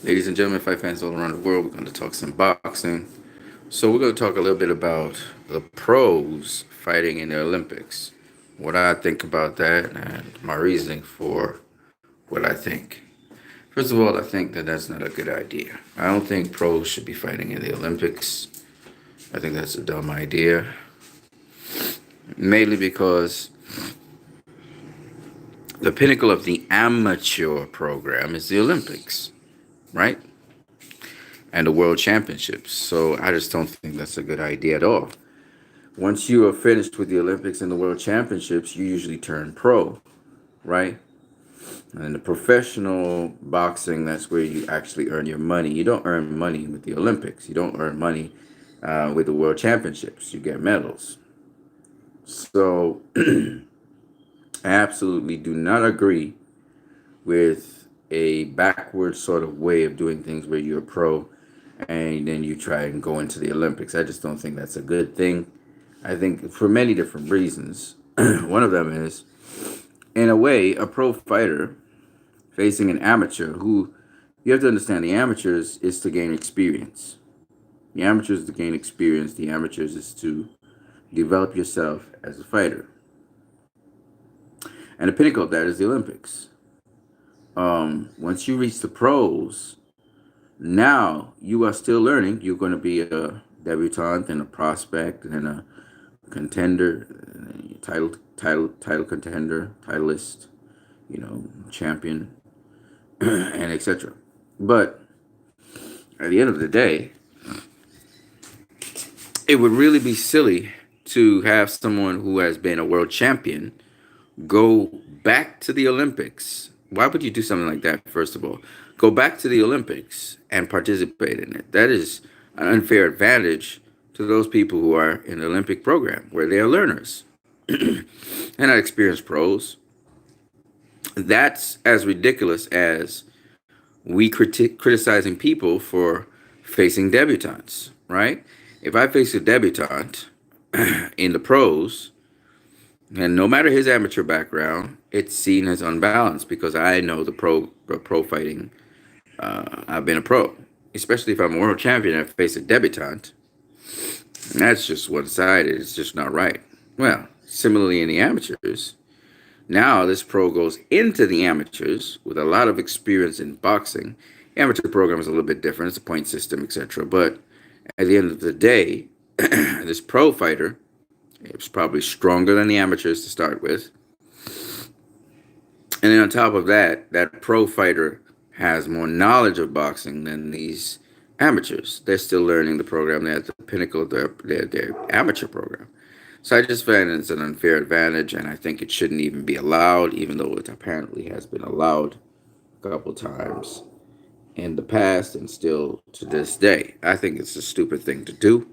Ladies and gentlemen, fight fans all around the world, we're going to talk some boxing. So, we're going to talk a little bit about the pros fighting in the Olympics, what I think about that, and my reasoning for what I think. First of all, I think that that's not a good idea. I don't think pros should be fighting in the Olympics. I think that's a dumb idea, mainly because the pinnacle of the amateur program is the Olympics, right? And the World Championships. So I just don't think that's a good idea at all. Once you are finished with the Olympics and the World Championships, you usually turn pro, right? And the professional boxing, that's where you actually earn your money. You don't earn money with the Olympics. You don't earn money with the World Championships. You get medals. So I absolutely do not agree with a backward sort of way of doing things where you're a pro and then you try and go into the Olympics. I just don't think that's a good thing. I think for many different reasons. One of them is, in a way, a pro fighter facing an amateur who, you have to understand, the amateurs is to gain experience. The amateurs is to gain experience. The amateurs is to develop yourself as a fighter. And the pinnacle of that is the Olympics. Once you reach the pros, now you are still learning. You're going to be a debutante and a prospect and a contender, title contender, titleist, champion, and etc. But at the end of the day, it would really be silly to have someone who has been a world champion go back to the Olympics. Why would you do something like that, first of all? Go back to the Olympics and participate in it. That is an unfair advantage to those people who are in the Olympic program, where they are learners and not experienced pros. That's as ridiculous as we criticizing people for facing debutantes, right? If I face a debutante in the pros, and no matter his amateur background, it's seen as unbalanced because I know the pro fighting. I've been a pro, especially if I'm a world champion and I face a debutante. That's just one sided. It's just not right. Well, similarly in the amateurs, now this pro goes into the amateurs with a lot of experience in boxing. The amateur program is a little bit different. It's a point system, etc. But at the end of the day, this pro fighter is probably stronger than the amateurs to start with. And then on top of that, that pro fighter has more knowledge of boxing than these amateurs. They're still learning the program. They're at the pinnacle of their amateur program. So I just find it's an unfair advantage, and I think it shouldn't even be allowed, even though it apparently has been allowed a couple times in the past and still to this day. I think it's a stupid thing to do.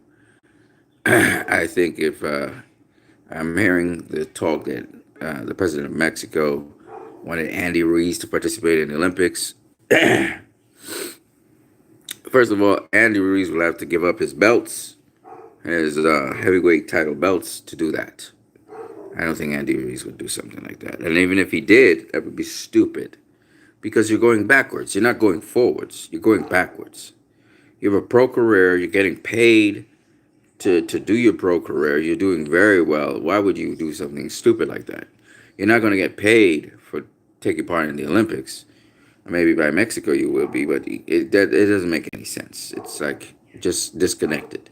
I think if I'm hearing the talk that the president of Mexico wanted Andy Ruiz to participate in the Olympics, first of all, Andy Ruiz will have to give up his belts, his heavyweight title belts, to do that. I don't think Andy Ruiz would do something like that. And even if he did, that would be stupid. Because you're going backwards. You're not going forwards. You're going backwards. You have a pro career. You're getting paid to do your pro career. You're doing very well. Why would you do something stupid like that? You're not going to get paid for taking part in the Olympics. Maybe by Mexico you will be, but it doesn't make any sense. It's like just disconnected.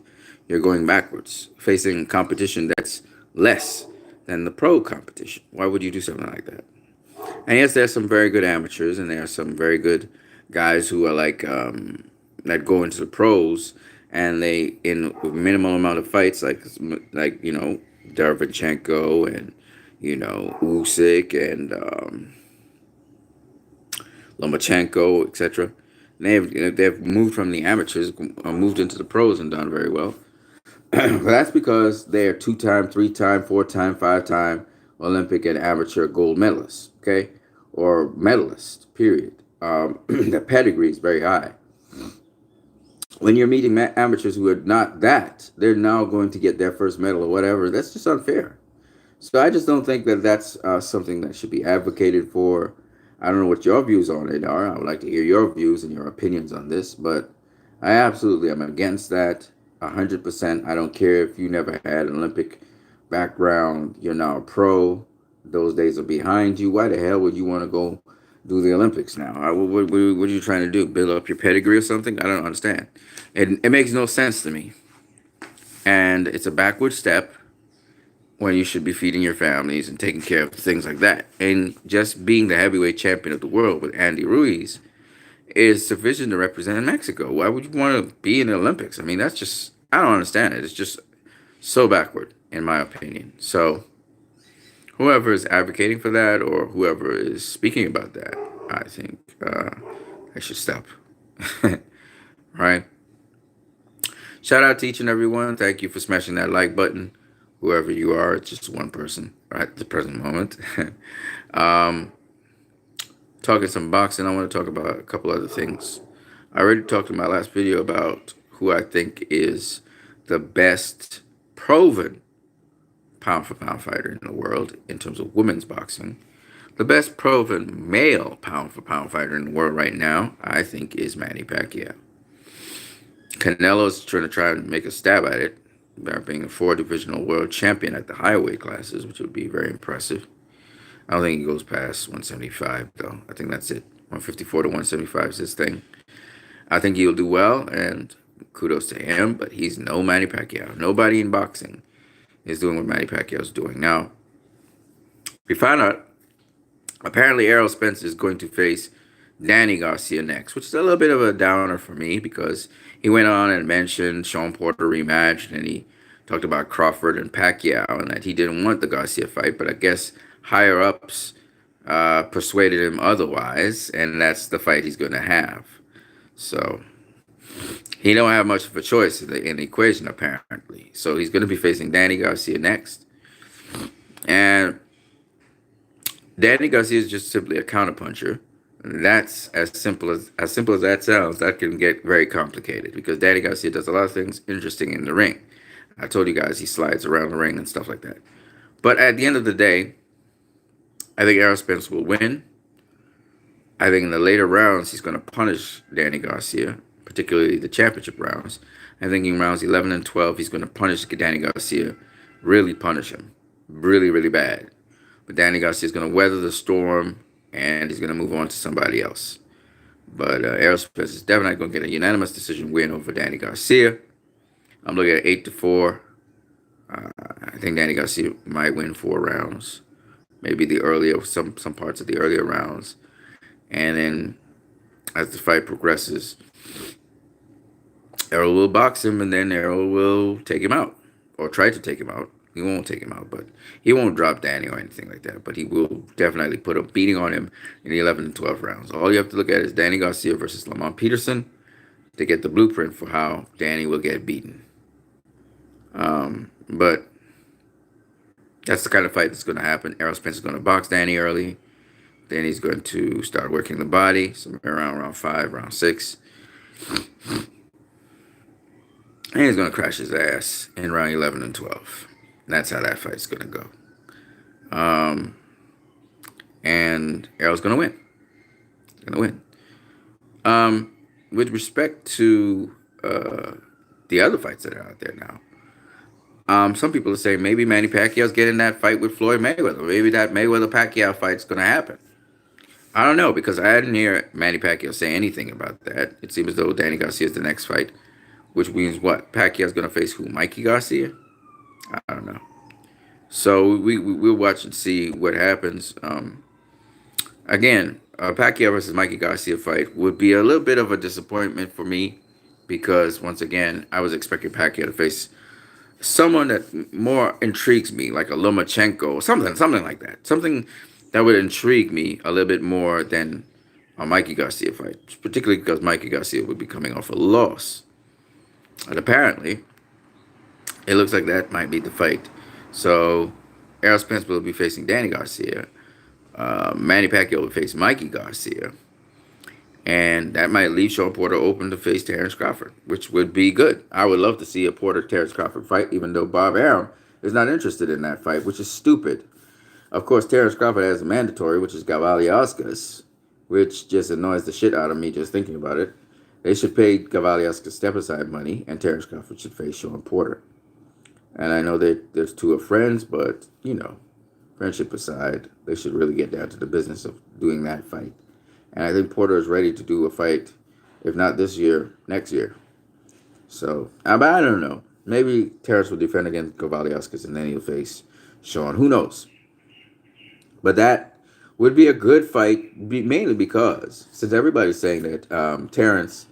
You're going backwards, facing competition that's less than the pro competition. Why would you do something like that? And yes, there's some very good amateurs, and there are some very good guys who are like that go into the pros, and they in minimal amount of fights, like Derevchenko and Usyk and Lomachenko, etc. They've moved from the amateurs, moved into the pros, and done very well. But that's because they're two-time, three-time, four-time, five-time Olympic and amateur gold medalists, okay, or medalists. Period. The pedigree is very high. When you're meeting amateurs who are not that, they're now going to get their first medal or whatever. That's just unfair. So I just don't think that that's something that should be advocated for. I don't know what your views on it are. I would like to hear your views and your opinions on this, but I absolutely am against that 100%. I don't care if you never had an Olympic background, you're now a pro, those days are behind you. Why the hell would you want to go do the Olympics now? What are you trying to do? Build up your pedigree or something? I don't understand. It makes no sense to me. And it's a backward step when you should be feeding your families and taking care of things like that. And just being the heavyweight champion of the world with Andy Ruiz is sufficient to represent Mexico. Why would you want to be in the Olympics? I mean, that's just, I don't understand it. It's just so backward, in my opinion. So, whoever is advocating for that or whoever is speaking about that, I think I should stop. Right? Shout out to each and every one. Thank you for smashing that like button. Whoever you are, it's just one person right at the present moment. Talking some boxing, I want to talk about a couple other things. I already talked in my last video about who I think is the best proven pound for pound fighter in the world in terms of women's boxing. The best proven male pound for pound fighter in the world right now, I think, is Manny Pacquiao. Canelo's try and make a stab at it by being a 4-divisional world champion at the high weight classes, which would be very impressive. I don't think he goes past 175, though. I think that's it. 154 to 175 is his thing. I think he'll do well, and kudos to him, but he's no Manny Pacquiao. Nobody in boxing is doing what Manny Pacquiao is doing. Now, we found out, apparently Errol Spence is going to face Danny Garcia next, which is a little bit of a downer for me because he went on and mentioned Sean Porter rematch, and he talked about Crawford and Pacquiao and that he didn't want the Garcia fight, but I guess higher ups persuaded him otherwise, and that's the fight he's going to have. So he don't have much of a choice in the equation, apparently. So he's going to be facing Danny Garcia next. And Danny Garcia is just simply a counterpuncher. That's as simple as that sounds. That can get very complicated because Danny Garcia does a lot of things interesting in the ring. I told you guys he slides around the ring and stuff like that. But at the end of the day, I think Errol Spence will win. I think in the later rounds he's going to punish Danny Garcia, particularly the championship rounds. I think in rounds 11 and 12 he's going to punish Danny Garcia, really punish him, really, really bad. But Danny Garcia is going to weather the storm, and he's going to move on to somebody else. But Errol Spence is definitely going to get a unanimous decision win over Danny Garcia. I'm looking at 8-4. I think Danny Garcia might win 4 rounds. Maybe the earlier, some parts of the earlier rounds. And then as the fight progresses, Errol will box him, and then Errol will take him out. Or try to take him out. He won't take him out, but he won't drop Danny or anything like that. But he will definitely put a beating on him in the 11 and 12 rounds. All you have to look at is Danny Garcia versus Lamont Peterson to get the blueprint for how Danny will get beaten. But that's the kind of fight that's going to happen. Errol Spence is going to box Danny early. Then he's going to start working the body somewhere around round 5, round 6. And he's going to crash his ass in round 11 and 12. That's how that fight's going to go. And Errol's going to win. He's going to win. With respect to the other fights that are out there now, some people are saying maybe Manny Pacquiao's getting that fight with Floyd Mayweather. Maybe that Mayweather-Pacquiao fight's going to happen. I don't know, because I didn't hear Manny Pacquiao say anything about that. It seems as though Danny Garcia is the next fight, which means what? Pacquiao's going to face who? Mikey Garcia? I don't know. So we'll watch and see what happens. Again, Pacquiao versus Mikey Garcia fight would be a little bit of a disappointment for me because, once again, I was expecting Pacquiao to face someone that more intrigues me, like a Lomachenko or something like that. Something that would intrigue me a little bit more than a Mikey Garcia fight, particularly because Mikey Garcia would be coming off a loss. And apparently, it looks like that might be the fight. So, Errol Spence will be facing Danny Garcia. Manny Pacquiao will face Mikey Garcia. And that might leave Sean Porter open to face Terrence Crawford, which would be good. I would love to see a Porter-Terrence Crawford fight, even though Bob Arum is not interested in that fight, which is stupid. Of course, Terrence Crawford has a mandatory, which is Gavali Oscars. which just annoys the shit out of me just thinking about it. They should pay Gavaliaskas step aside money, and Terrence Crawford should face Sean Porter. And I know that there's two are friends, but friendship aside, they should really get down to the business of doing that fight. And I think Porter is ready to do a fight, if not this year, next year. So I don't know. Maybe Terrence will defend against Gavaliaskas and then he'll face Sean. Who knows? But that would be a good fight, mainly because since everybody's saying that Terrence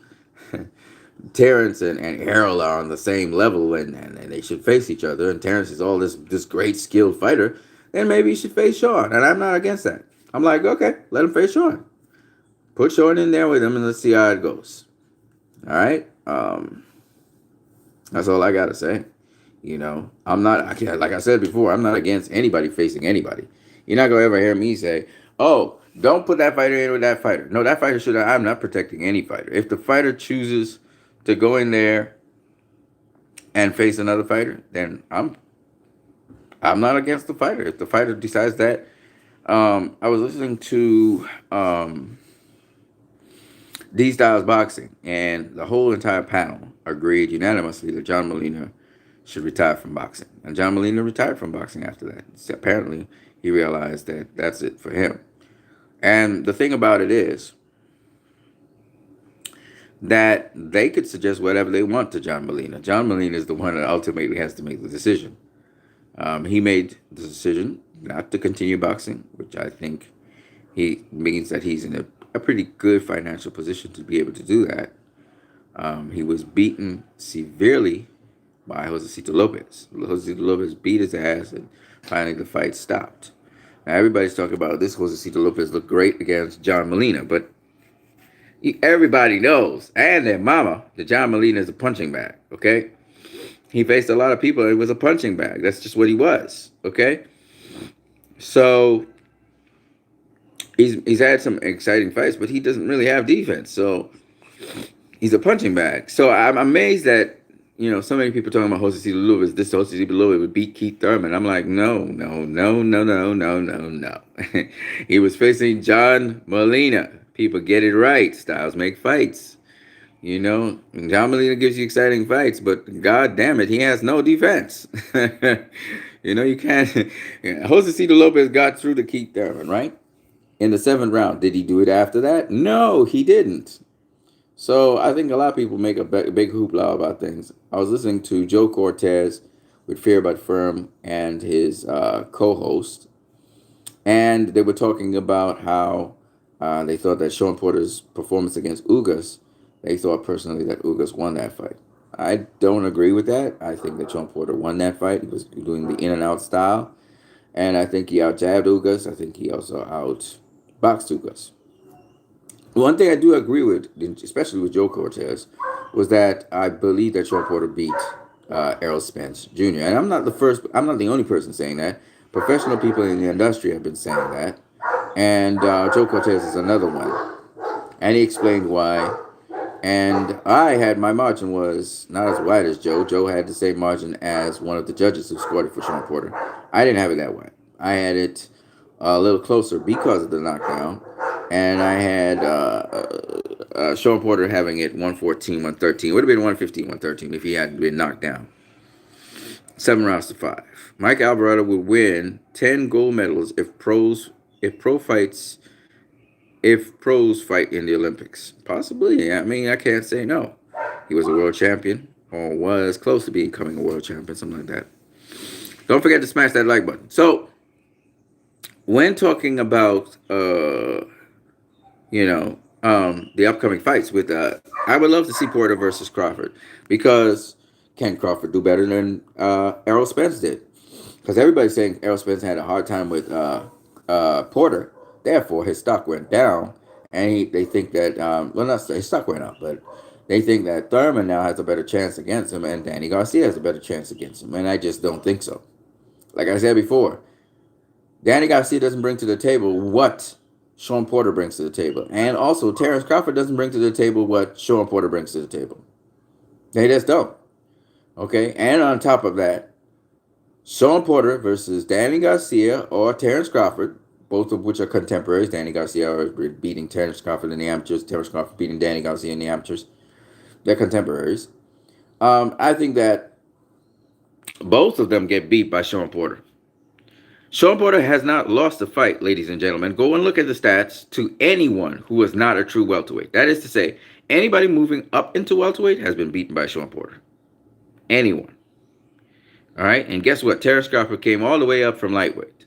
and Errol are on the same level and they should face each other, and Terrence is all this great skilled fighter, then maybe he should face Sean. And I'm not against that. I'm like, okay, let him face Sean. Put Sean in there with him and let's see how it goes. All right? That's all I got to say. I'm not, like I said before, I'm not against anybody facing anybody. You're not going to ever hear me say, oh, don't put that fighter in with that fighter. No, that fighter should. I'm not protecting any fighter. If the fighter chooses to go in there and face another fighter, then I'm not against the fighter. If the fighter decides that, I was listening to D Styles Boxing, and the whole entire panel agreed unanimously that John Molina should retire from boxing. And John Molina retired from boxing after that. So apparently, he realized that that's it for him. And the thing about it is that they could suggest whatever they want to John Molina. John Molina is the one that ultimately has to make the decision. He made the decision not to continue boxing, which I think he means that he's in a pretty good financial position to be able to do that. He was beaten severely by Josecito Lopez. Josecito Lopez beat his ass, and finally the fight stopped. Now everybody's talking about this. Josecito Lopez looked great against John Molina, but everybody knows, and their mama, that John Molina is a punching bag, okay? He faced a lot of people, and it was a punching bag. That's just what he was, okay? So he's had some exciting fights, but he doesn't really have defense. So he's a punching bag. So I'm amazed that, so many people talking about Josecito Lopez. This Josecito Lopez would beat Keith Thurman. I'm like, no. He was facing John Molina. People get it right. Styles make fights. John Molina gives you exciting fights, but God damn it, he has no defense. You can't. Josecito Lopez got through to Keith Thurman, right? In the 7th round. Did he do it after that? No, he didn't. So I think a lot of people make a big hoopla about things. I was listening to Joe Cortez with Fear But Firm and his co-host, and they were talking about how they thought that Sean Porter's performance against Ugas, they thought personally that Ugas won that fight. I don't agree with that. I think that Sean Porter won that fight. He was doing the in and out style, and I think he out-jabbed Ugas. I think he also out-boxed Ugas. One thing I do agree with, especially with Joe Cortez, was that I believe that Sean Porter beat Errol Spence Jr. And I'm not the only person saying that. Professional people in the industry have been saying that. And Joe Cortez is another one. And he explained why. And my margin was not as wide as Joe. Joe had the same margin as one of the judges who scored it for Sean Porter. I didn't have it that wide. I had it a little closer because of the knockdown. And I had Sean Porter having it 114, 113. It would have been 115, 113 if he hadn't been knocked down. 7 rounds to 5. Mike Alvarado would win 10 gold medals if pros fight in the Olympics. Possibly. I mean, I can't say no. He was a world champion, or was close to becoming a world champion, something like that. Don't forget to smash that like button. So, when talking about the upcoming fights with I would love to see Porter versus Crawford, because can Crawford do better than Errol Spence did? Because everybody's saying Errol Spence had a hard time with Porter, therefore his stock went down, and they think that his stock went up, but they think that Thurman now has a better chance against him, and Danny Garcia has a better chance against him, and I just don't think so. Like I said before, Danny Garcia doesn't bring to the table what Sean Porter brings to the table. And also, Terrence Crawford doesn't bring to the table what Sean Porter brings to the table. They just don't. Okay? And on top of that, Sean Porter versus Danny Garcia or Terrence Crawford, both of which are contemporaries. Danny Garcia beating Terence Crawford in the amateurs. Terence Crawford beating Danny Garcia in the amateurs. They're contemporaries. I think that both of them get beat by Sean Porter. Sean Porter has not lost a fight, ladies and gentlemen. Go and look at the stats to anyone who is not a true welterweight. That is to say, anybody moving up into welterweight has been beaten by Sean Porter. Anyone. All right? And guess what? Terence Crawford came all the way up from lightweight.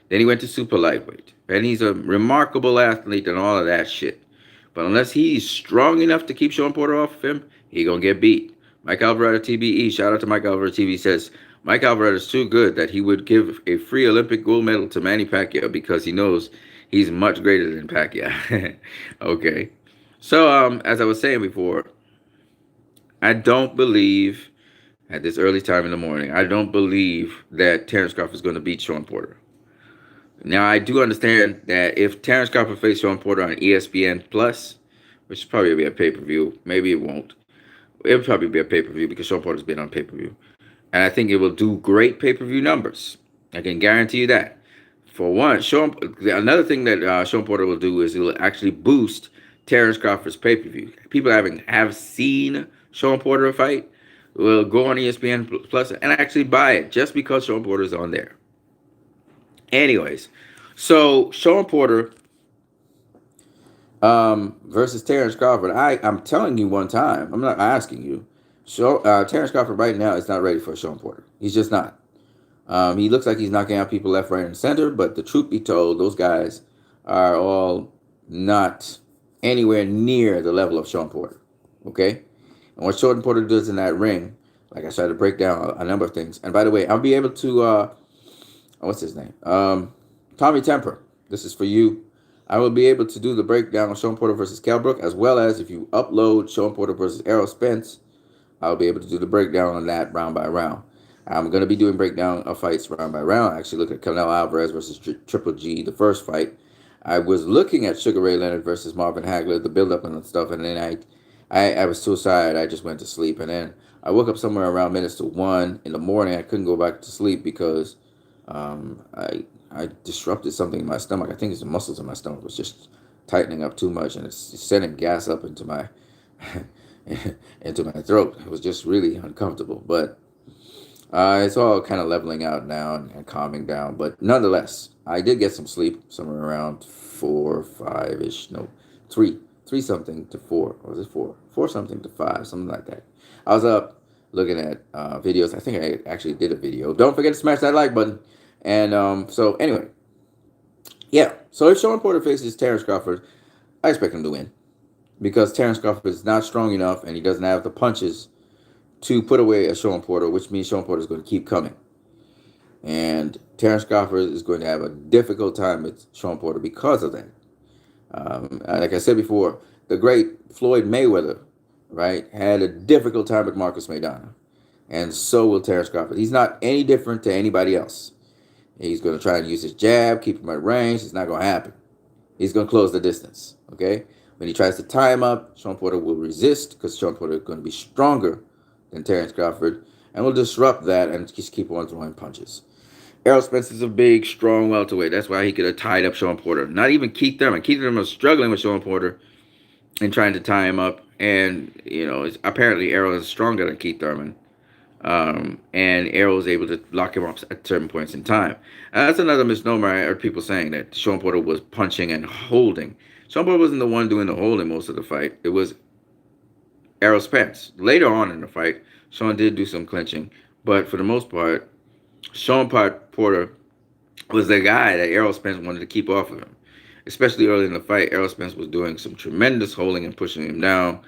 Then he went to super lightweight. And he's a remarkable athlete and all of that shit. But unless he's strong enough to keep Sean Porter off of him, he going to get beat. Mike Alvarado TBE, shout out to Mike Alvarado TV, says, Mike Alvarado is too good that he would give a free Olympic gold medal to Manny Pacquiao because he knows he's much greater than Pacquiao. Okay. So, as I was saying before, I don't believe, at this early time in the morning, I don't believe that Terence Crawford is going to beat Sean Porter. Now, I do understand that if Terence Crawford faced Sean Porter on ESPN Plus, which will probably be a pay-per-view, maybe it won't. It'll probably be a pay-per-view because Sean Porter's been on pay-per-view. And I think it will do great pay-per-view numbers. I can guarantee you that. For one, another thing that Sean Porter will do is it will actually boost Terence Crawford's pay-per-view. People have seen Sean Porter fight will go on ESPN Plus and actually buy it just because Sean Porter is on there. Anyways, so Sean Porter versus Terence Crawford. I'm telling you one time. I'm not asking you. So Terence Crawford right now is not ready for Sean Porter. He's just not. He looks like he's knocking out people left, right, and center. But the truth be told, those guys are all not anywhere near the level of Sean Porter. Okay? And what Sean Porter does in that ring, like I tried to break down a number of things. And by the way, I'll be able to, what's his name? Tommy Temper. This is for you. I will be able to do the breakdown of Sean Porter versus Kell Brook, as well as if you upload Sean Porter versus Errol Spence, I'll be able to do the breakdown on that round by round. I'm going to be doing breakdown of fights round by round. Actually, look at Canelo Alvarez versus Triple G, the first fight. I was looking at Sugar Ray Leonard versus Marvin Hagler, the build-up and stuff, and then I was so tired, I just went to sleep. And then I woke up somewhere around minutes to 1 in the morning. I couldn't go back to sleep because I disrupted something in my stomach. I think it's the muscles in my stomach was just tightening up too much, and it's sending gas up into my into my throat. It was just really uncomfortable, but it's all kind of leveling out now and calming down. But nonetheless, I did get some sleep, somewhere around 4, 5-ish. No, 3 something to 4. Or was it 4? 4 something to 5, something like that. I was up looking at videos. I think I actually did a video. Don't forget to smash that like button. And so anyway, yeah. So if Sean Porter faces Terence Crawford, I expect him to win because Terence Crawford is not strong enough and he doesn't have the punches to put away a Sean Porter, which means Sean Porter is going to keep coming. And Terence Crawford is going to have a difficult time with Sean Porter because of that. Like I said before, the great Floyd Mayweather, right, had a difficult time with Marcus Maidana. And so will Terence Crawford. He's not any different to anybody else. He's going to try and use his jab, keep him at range. It's not going to happen. He's going to close the distance, okay? When he tries to tie him up, Sean Porter will resist because Sean Porter is going to be stronger than Terence Crawford and will disrupt that and just keep on throwing punches. Errol Spence is a big, strong welterweight. That's why he could have tied up Sean Porter. Not even Keith Thurman. Keith Thurman was struggling with Sean Porter and trying to tie him up. And, you know, apparently Errol is stronger than Keith Thurman. And Errol was able to lock him up at certain points in time. That's another misnomer I heard people saying, that Sean Porter was punching and holding. Sean Porter wasn't the one doing the holding most of the fight. It was Errol Spence. Later on in the fight, Sean did do some clinching. But for the most part, Sean Porter was the guy that Errol Spence wanted to keep off of him. Especially early in the fight, Errol Spence was doing some tremendous holding and pushing him down.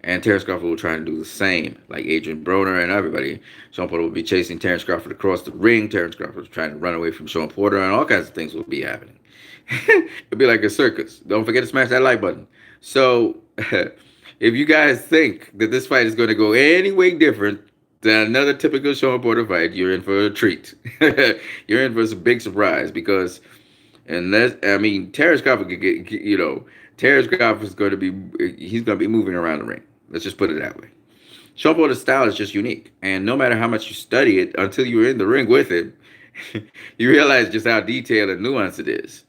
And Terence Crawford will try and do the same, like Adrian Broner and everybody. Sean Porter will be chasing Terence Crawford across the ring. Terence Crawford was trying to run away from Sean Porter, and all kinds of things will be happening. It'll be like a circus. Don't forget to smash that like button. So, if you guys think that this fight is going to go any way different than another typical Sean Porter fight, you're in for a treat. You're in for a big surprise because, Terence Crawford could get, Terence Crawford is going to be moving around the ring. Let's just put it that way. Sean Porter's style is just unique. And no matter how much you study it, until you're in the ring with it, you realize just how detailed and nuanced it is.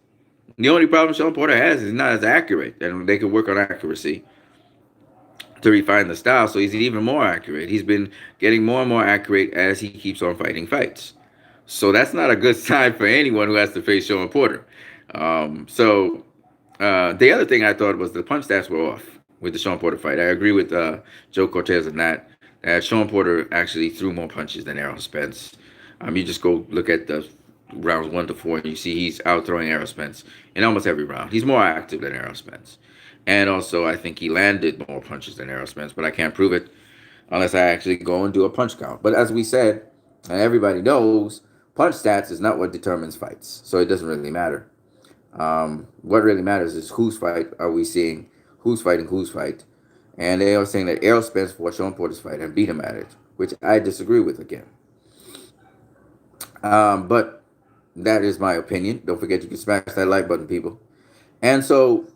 The only problem Sean Porter has is not as accurate, and they could work on accuracy to refine the style, so he's even more accurate. He's been getting more and more accurate as he keeps on fighting fights. So that's not a good sign for anyone who has to face Sean Porter. The other thing I thought was the punch stats were off with the Sean Porter fight. I agree with Joe Cortez on that. That Sean Porter actually threw more punches than Errol Spence. You just go look at the rounds 1 to 4, and you see he's out throwing Errol Spence in almost every round. He's more active than Errol Spence. And also, I think he landed more punches than Errol Spence, but I can't prove it unless I actually go and do a punch count. But as we said, and everybody knows, punch stats is not what determines fights, so it doesn't really matter. What really matters is whose fight are we seeing, who's fighting whose fight. And they are saying that Errol Spence fought Sean Porter's fight and beat him at it, which I disagree with again. But that is my opinion. Don't forget you can smash that like button, people. And so,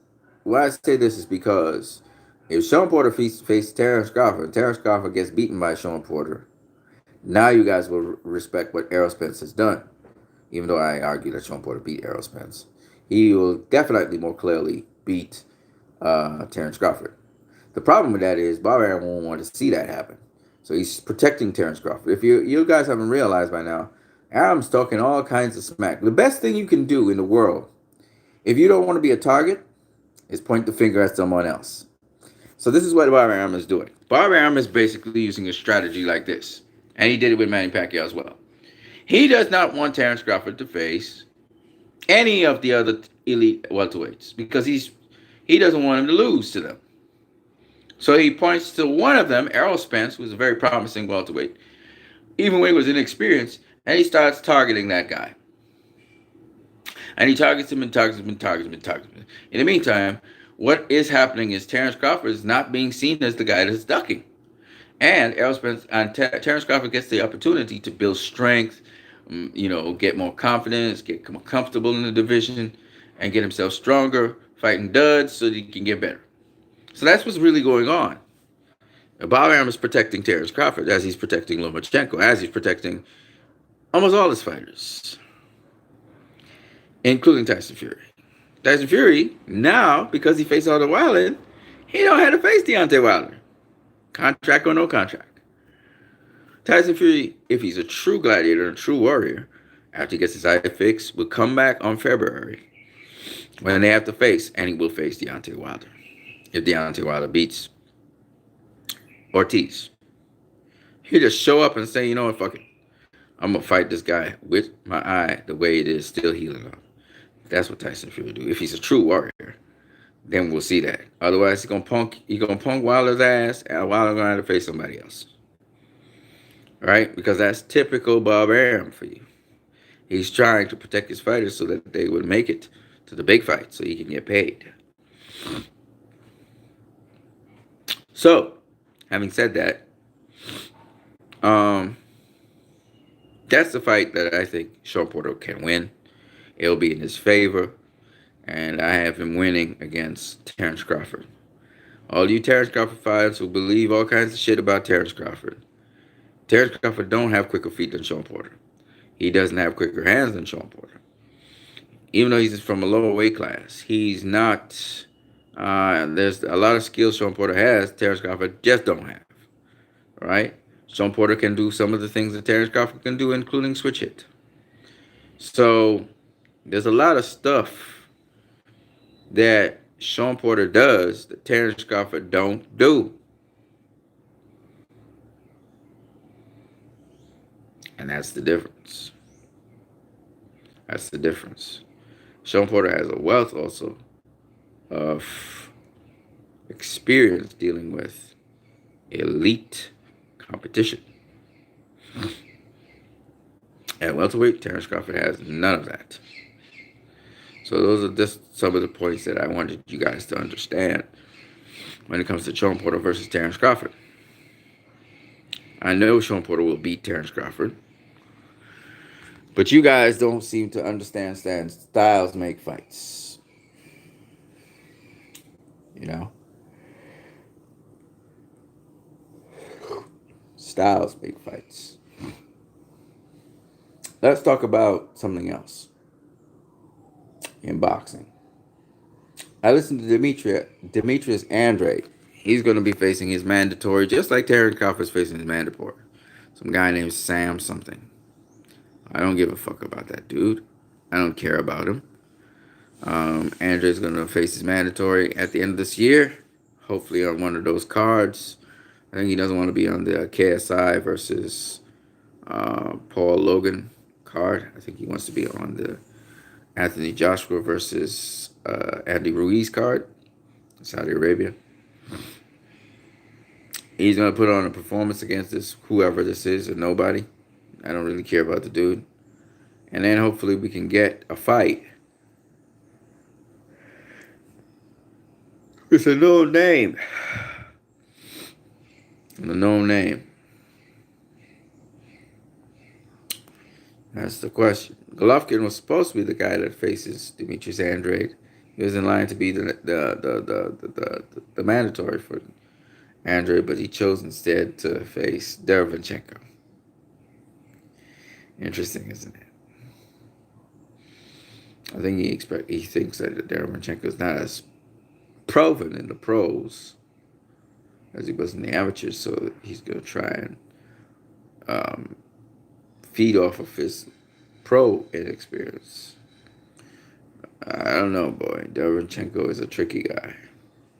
why I say this is because if Sean Porter faces Terrence Crawford, and Terrence Crawford gets beaten by Sean Porter, now you guys will respect what Errol Spence has done. Even though I argue that Sean Porter beat Errol Spence, he will definitely more clearly beat Terrence Crawford. The problem with that is Bob Arum won't want to see that happen. So he's protecting Terrence Crawford. If you guys haven't realized by now, Arum's talking all kinds of smack. The best thing you can do in the world, if you don't want to be a target, is point the finger at someone else. So this is what Bob Arum is doing. Bob Arum is basically using a strategy like this. And he did it with Manny Pacquiao as well. He does not want Terrence Crawford to face any of the other elite welterweights because he doesn't want him to lose to them. So he points to one of them, Errol Spence, who's a very promising welterweight, even when he was inexperienced, and he starts targeting that guy. And he targets him and targets him and targets him and targets him. In the meantime, what is happening is Terrence Crawford is not being seen as the guy that's ducking. And Errol Spence and Terrence Crawford gets the opportunity to build strength, get more confidence, get more comfortable in the division, and get himself stronger, fighting duds so that he can get better. So that's what's really going on. Bob Arum is protecting Terrence Crawford as he's protecting Lomachenko, as he's protecting almost all his fighters, including Tyson Fury. Tyson Fury, now, because he faced Otto Wilder, he don't have to face Deontay Wilder. Contract or no contract. Tyson Fury, if he's a true gladiator and a true warrior, after he gets his eye fixed, will come back on February when they have to face, and he will face Deontay Wilder. If Deontay Wilder beats Ortiz, he'll just show up and say, you know what, fuck it. I'm going to fight this guy with my eye the way it is still healing up. That's what Tyson Fury do. If he's a true warrior, then we'll see that. Otherwise, he's gonna punk Wilder's ass, and Wilder's gonna have to face somebody else. Right? Because that's typical Bob Arum for you. He's trying to protect his fighters so that they would make it to the big fight so he can get paid. So, having said that, that's the fight that I think Sean Porter can win. It'll be in his favor. And I have him winning against Terrence Crawford. All you Terrence Crawford fans who believe all kinds of shit about Terrence Crawford. Terrence Crawford don't have quicker feet than Sean Porter. He doesn't have quicker hands than Sean Porter. Even though he's from a lower weight class, he's not. There's a lot of skills Sean Porter has, Terrence Crawford just don't have. Right? Sean Porter can do some of the things that Terrence Crawford can do, including switch hit. So there's a lot of stuff that Sean Porter does that Terrence Crawford don't do. And that's the difference. That's the difference. Sean Porter has a wealth also of experience dealing with elite competition. At welterweight, Terrence Crawford has none of that. So those are just some of the points that I wanted you guys to understand when it comes to Sean Porter versus Terrence Crawford. I know Sean Porter will beat Terrence Crawford, but you guys don't seem to understand styles make fights. You know? Styles make fights. Let's talk about something else. in boxing. I listened to Demetrius Andrade. He's going to be facing his mandatory, just like Terrence Crawford is facing his mandatory. Some guy named Sam something. I don't give a fuck about that dude. I don't care about him. Andre's going to face his mandatory at the end of this year. Hopefully on one of those cards. I think he doesn't want to be on the KSI versus Paul Logan card. I think he wants to be on the Anthony Joshua versus Andy Ruiz card, Saudi Arabia. He's going to put on a performance against this, whoever this is, or nobody. I don't really care about the dude. And then hopefully we can get a fight. It's a known name. A known name. That's the question. Golovkin was supposed to be the guy that faces Demetrius Andrade. He was in line to be the mandatory for Andrade, but he chose instead to face Derevyanchenko. Interesting, isn't it? I think he thinks that Derevyanchenko is not as proven in the pros as he was in the amateurs, so he's going to try and feed off of his pro inexperience. I don't know, boy. Derevyanchenko is a tricky guy.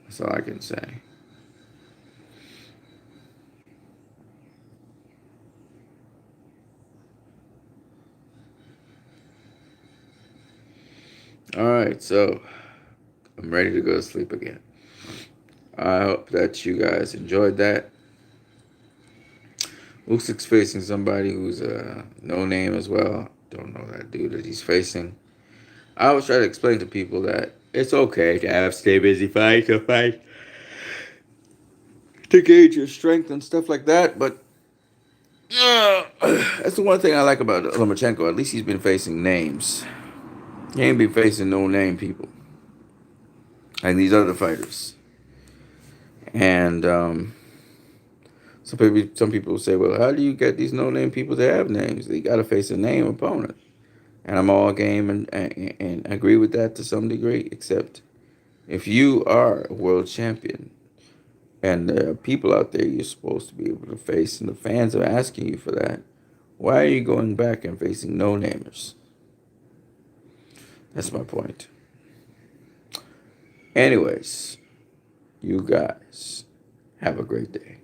That's all I can say. All right, so I'm ready to go to sleep again. I hope that you guys enjoyed that. Usyk's facing somebody who's a no name as well. Don't know that dude that he's facing. I always try to explain to people that it's okay to have stay busy fights or fight to gauge your strength and stuff like that. But that's the one thing I like about Lomachenko. At least he's been facing names. He ain't been facing no name people like these other fighters. And some people say, well, how do you get these no name people to have names? They got to face a name opponent. And I'm all game and agree with that to some degree, except if you are a world champion and there are people out there you're supposed to be able to face and the fans are asking you for that, why are you going back and facing no-namers? That's my point. Anyways, you guys have a great day.